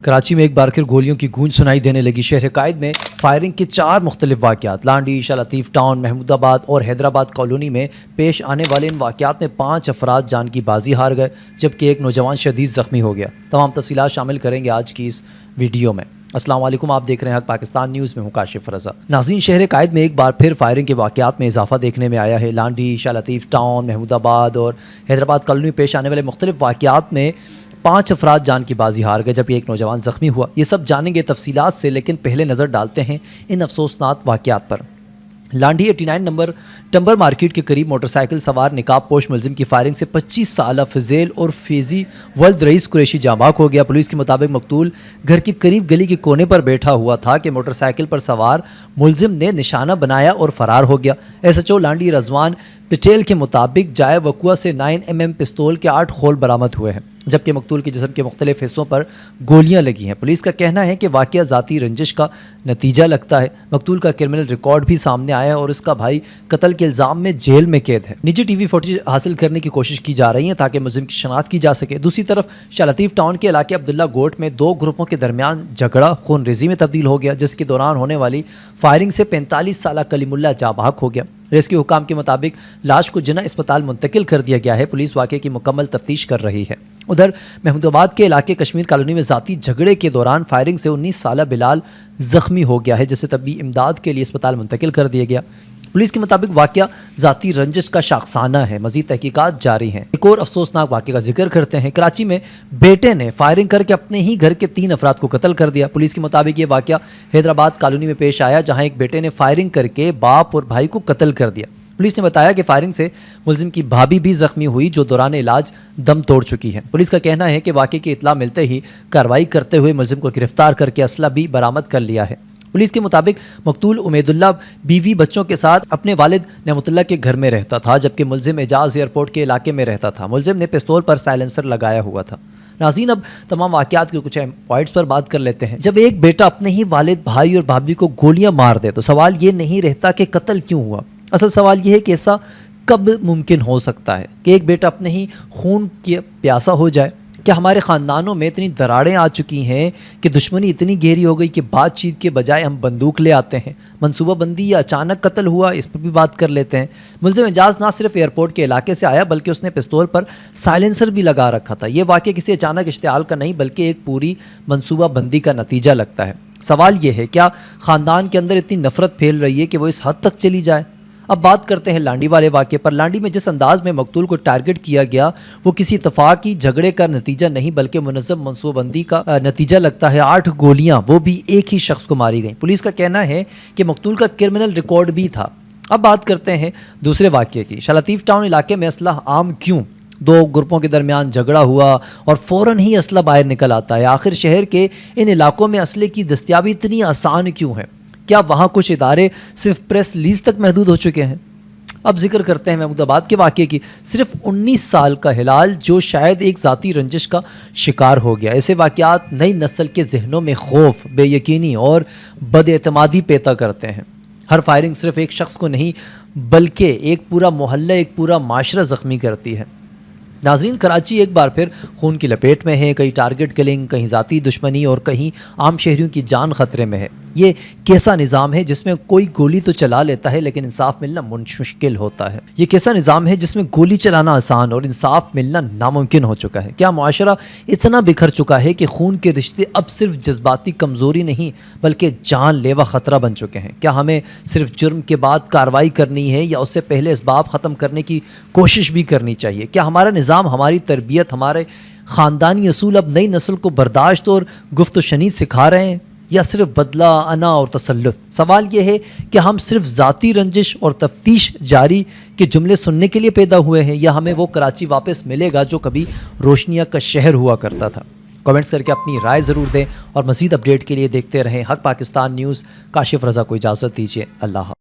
کراچی میں ایک بار پھر گولیوں کی گونج سنائی دینے لگی۔ شہر قائد میں فائرنگ کے 4 مختلف واقعات لانڈی، شاہ لطیف ٹاؤن، محمود آباد اور حیدرآباد کالونی میں پیش آنے والے ان واقعات میں 5 افراد جان کی بازی ہار گئے جبکہ ایک نوجوان شدید زخمی ہو گیا۔ تمام تفصیلات شامل کریں گے آج کی اس ویڈیو میں۔ السلام علیکم، آپ دیکھ رہے ہیں حق پاکستان نیوز میں ہوں کاشف رضا۔ ناظرین، شہر قائد میں ایک بار پھر فائرنگ کے واقعات میں اضافہ دیکھنے میں آیا ہے۔ لانڈی، شاہ لطیف ٹاؤن، محمود آباد اور حیدرآباد کالونی میں پیش آنے والے مختلف واقعات میں 5 افراد جان کی بازی ہار گئے جبکہ ایک نوجوان زخمی ہوا۔ یہ سب جانیں گے تفصیلات سے، لیکن پہلے نظر ڈالتے ہیں ان افسوسناک واقعات پر۔ لانڈی 89 نمبر ٹمبر مارکیٹ کے قریب موٹر سائیکل سوار نقاب پوش ملزم کی فائرنگ سے 25 سالہ فضیل اور فیضی ولد رئیس قریشی جاں بحق ہو گیا۔ پولیس کے مطابق مقتول گھر کے قریب گلی کے کونے پر بیٹھا ہوا تھا کہ موٹر سائیکل پر سوار ملزم نے نشانہ بنایا اور فرار ہو گیا۔ SHO لانڈی رضوان پٹیل کے مطابق جائے وقوع سے 9mm پستول کے 8 خول برآمد ہوئے ہیں جبکہ مقتول کے جسم کے مختلف حصوں پر گولیاں لگی ہیں۔ پولیس کا کہنا ہے کہ واقعہ ذاتی رنجش کا نتیجہ لگتا ہے۔ مقتول کا کرمنل ریکارڈ بھی سامنے آیا ہے اور اس کا بھائی قتل کے الزام میں جیل میں قید ہے۔ نجی TV فوٹیج حاصل کرنے کی کوشش کی جا رہی ہے تاکہ ملزم کی شناخت کی جا سکے۔ دوسری طرف شاہ لطیف ٹاؤن کے علاقے عبداللہ گوٹ میں 2 گروپوں کے درمیان جھگڑا خون ریزی میں تبدیل ہو گیا جس کے دوران ہونے والی فائرنگ سے 45 سالہ کلیم اللہ جاں بحق ہو گیا۔ ریسکیو حکام کے مطابق لاش کو جناح اسپتال منتقل کر دیا گیا ہے۔ پولیس واقعے کی مکمل تفتیش کر رہی ہے۔ ادھر محمود آباد کے علاقے کشمیر کالونی میں ذاتی جھگڑے کے دوران فائرنگ سے 19 سالہ بلال زخمی ہو گیا ہے جسے طبی امداد کے لیے اسپتال منتقل کر دیا گیا۔ پولیس کے مطابق واقعہ ذاتی رنجش کا شاخسانہ ہے، مزید تحقیقات جاری ہیں۔ ایک اور افسوسناک واقعے کا ذکر کرتے ہیں۔ کراچی میں بیٹے نے فائرنگ کر کے اپنے ہی گھر کے 3 افراد کو قتل کر دیا۔ پولیس کے مطابق یہ واقعہ حیدرآباد کالونی میں پیش آیا جہاں ایک بیٹے نے فائرنگ کر کے باپ اور بھائی کو قتل کر دیا۔ پولیس نے بتایا کہ فائرنگ سے ملزم کی بھابھی بھی زخمی ہوئی جو دوران علاج دم توڑ چکی ہے۔ پولیس کا کہنا ہے کہ واقعے کی اطلاع ملتے ہی کارروائی کرتے ہوئے ملزم کو گرفتار کر کے اسلحہ بھی برآمد کر لیا ہے۔ پولیس کے مطابق مقتول امید اللہ بیوی بچوں کے ساتھ اپنے والد نعمت اللہ کے گھر میں رہتا تھا جبکہ ملزم اعجاز ایئرپورٹ کے علاقے میں رہتا تھا۔ ملزم نے پستول پر سائلنسر لگایا ہوا تھا۔ ناظرین، اب تمام واقعات کے کچھ اہم پوائنٹس پر بات کر لیتے ہیں۔ جب ایک بیٹا اپنے ہی والد، بھائی اور بھابھی کو گولیاں مار دے تو سوال یہ نہیں رہتا کہ قتل کیوں ہوا۔ اصل سوال یہ ہے کہ ایسا کب ممکن ہو سکتا ہے کہ ایک بیٹا اپنے ہی خون کی پیاسا ہو جائے؟ کیا ہمارے خاندانوں میں اتنی دراڑیں آ چکی ہیں کہ دشمنی اتنی گہری ہو گئی کہ بات چیت کے بجائے ہم بندوق لے آتے ہیں؟ منصوبہ بندی یا اچانک قتل ہوا، اس پر بھی بات کر لیتے ہیں۔ ملزم اعجاز نہ صرف ایئرپورٹ کے علاقے سے آیا بلکہ اس نے پستول پر سائلنسر بھی لگا رکھا تھا۔ یہ واقعہ کسی اچانک اشتعال کا نہیں بلکہ ایک پوری منصوبہ بندی کا نتیجہ لگتا ہے۔ سوال یہ ہے، کیا خاندان کے اندر اتنی نفرت پھیل رہی ہے کہ وہ اس حد تک چلی جائے؟ اب بات کرتے ہیں لانڈی والے واقعے پر۔ لانڈی میں جس انداز میں مقتول کو ٹارگٹ کیا گیا وہ کسی اتفاقی جھگڑے کا نتیجہ نہیں بلکہ منظم منصوبہ بندی کا نتیجہ لگتا ہے۔ 8 گولیاں، وہ بھی ایک ہی شخص کو ماری گئیں۔ پولیس کا کہنا ہے کہ مقتول کا کرمنل ریکارڈ بھی تھا۔ اب بات کرتے ہیں دوسرے واقعے کی۔ شاہ لطیف ٹاؤن علاقے میں اسلحہ عام کیوں؟ 2 گروپوں کے درمیان جھگڑا ہوا اور فوراً ہی اسلحہ باہر نکل آتا ہے۔ آخر شہر کے ان علاقوں میں اسلحے کی دستیابی اتنی آسان کیوں ہے؟ کیا وہاں کچھ ادارے صرف پریس لیز تک محدود ہو چکے ہیں؟ اب ذکر کرتے ہیں محمود آباد کے واقعے کی۔ صرف 19 سال کا ہلال جو شاید ایک ذاتی رنجش کا شکار ہو گیا۔ ایسے واقعات نئی نسل کے ذہنوں میں خوف، بے یقینی اور بد اعتمادی پیدا کرتے ہیں۔ ہر فائرنگ صرف ایک شخص کو نہیں بلکہ ایک پورا محلہ، ایک پورا معاشرہ زخمی کرتی ہے۔ ناظرین، کراچی ایک بار پھر خون کی لپیٹ میں ہے۔ کہیں ٹارگٹ کلنگ، کہیں ذاتی دشمنی اور کہیں عام شہریوں کی جان خطرے میں ہے۔ یہ کیسا نظام ہے جس میں کوئی گولی تو چلا لیتا ہے لیکن انصاف ملنا مشکل ہوتا ہے؟ یہ کیسا نظام ہے جس میں گولی چلانا آسان اور انصاف ملنا ناممکن ہو چکا ہے؟ کیا معاشرہ اتنا بکھر چکا ہے کہ خون کے رشتے اب صرف جذباتی کمزوری نہیں بلکہ جان لیوا خطرہ بن چکے ہیں؟ کیا ہمیں صرف جرم کے بعد کارروائی کرنی ہے یا اس سے پہلے اسباب ختم کرنے کی کوشش بھی کرنی چاہیے؟ کیا ہمارا نظام، ہماری تربیت، ہمارے خاندانی اصول اب نئی نسل کو برداشت اور گفت و شنید سکھا رہے ہیں یا صرف بدلہ، انا اور تسلط؟ سوال یہ ہے کہ ہم صرف ذاتی رنجش اور تفتیش جاری کے جملے سننے کے لیے پیدا ہوئے ہیں یا ہمیں وہ کراچی واپس ملے گا جو کبھی روشنیاں کا شہر ہوا کرتا تھا؟ کمنٹس کر کے اپنی رائے ضرور دیں اور مزید اپڈیٹ کے لیے دیکھتے رہیں حق پاکستان نیوز۔ کاشف رضا کو اجازت دیجیے۔ اللہ حافظ۔